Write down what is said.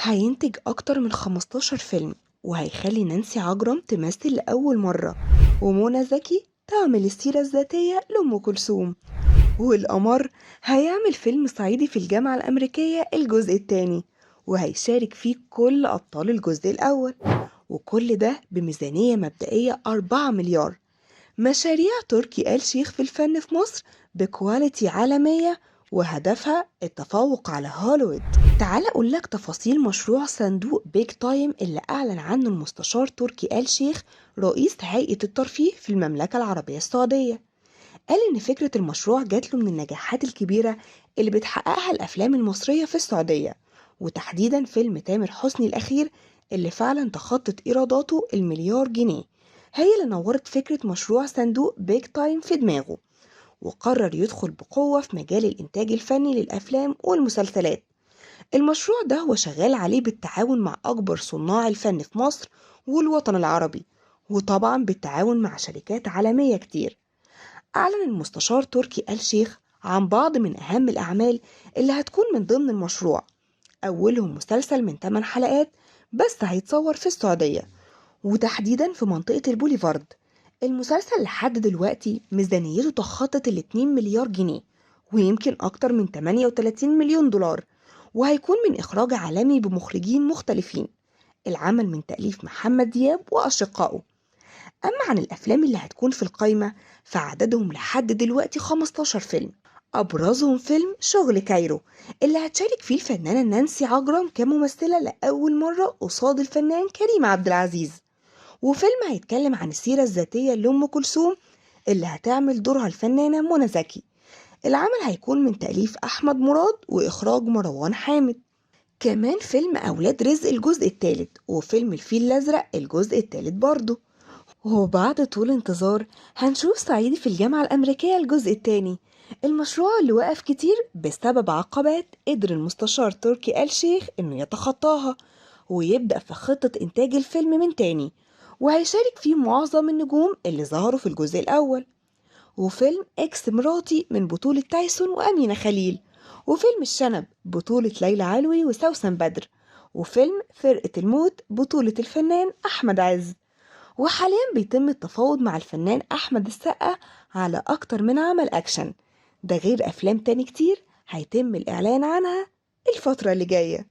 هينتج أكتر من 15 فيلم، وهيخلي نانسي عجرم تمثل لأول مرة، ومنى زكي تعمل السيرة الذاتية لأم كلثوم، والقمر هيعمل فيلم صعيدي في الجامعة الأمريكية الجزء التاني، وهيشارك فيه كل أبطال الجزء الأول، وكل ده بميزانية مبدئية 4 مليار. مشاريع تركي آل شيخ في الفن في مصر بكواليتي عالمية، وهدفها التفوق على هوليوود. تعال أقول لك تفاصيل مشروع صندوق بيج تايم اللي أعلن عنه المستشار تركي آل شيخ رئيس هيئة الترفيه في المملكة العربية السعودية. قال إن فكرة المشروع جات له من النجاحات الكبيرة اللي بتحققها الأفلام المصرية في السعودية، وتحديدا فيلم تامر حسني الأخير اللي فعلا تخطت إيراداته المليار جنيه. هي اللي نورت فكرة مشروع صندوق بيج تايم في دماغه، وقرر يدخل بقوة في مجال الإنتاج الفني للأفلام والمسلسلات. المشروع ده هو شغال عليه بالتعاون مع أكبر صناع الفن في مصر والوطن العربي، وطبعا بالتعاون مع شركات عالمية كتير. أعلن المستشار تركي آل شيخ عن بعض من أهم الأعمال اللي هتكون من ضمن المشروع، أولهم مسلسل من 8 حلقات بس هيتصور في السعودية، وتحديدا في منطقة البوليفارد. المسلسل لحد دلوقتي ميزانيته تخطت 2 مليار جنيه، ويمكن أكتر من 38 مليون دولار، وهيكون من إخراج عالمي بمخرجين مختلفين. العمل من تأليف محمد دياب وأشقائه. أما عن الأفلام اللي هتكون في القايمة فعددهم لحد دلوقتي 15 فيلم، أبرزهم فيلم شغل كايرو اللي هتشارك فيه الفنانة نانسي عجرم كممثلة لأول مرة قصاد الفنان كريم عبد العزيز، وفيلم هيتكلم عن السيرة الذاتية لأم كلثوم اللي هتعمل دورها الفنانة منى زكي. العمل هيكون من تأليف أحمد مراد وإخراج مروان حامد. كمان فيلم أولاد رزق الجزء الثالث، وفيلم الفيل الأزرق الجزء الثالث برضه. وبعد طول انتظار هنشوف صعيدي في الجامعة الأمريكية الجزء الثاني، المشروع اللي وقف كتير بسبب عقبات قدر المستشار تركي آل شيخ إنه يتخطاها، ويبدأ في خطة إنتاج الفيلم من تاني، وهيشارك فيه معظم النجوم اللي ظهروا في الجزء الأول. وفيلم إكس مراتي من بطولة تايسون وأمينة خليل، وفيلم الشنب بطولة ليلى علوي وسوسن بدر، وفيلم فرقة الموت بطولة الفنان أحمد عز. وحاليا بيتم التفاوض مع الفنان أحمد السقا على أكتر من عمل أكشن، ده غير أفلام تاني كتير هيتم الإعلان عنها الفترة اللي جاية.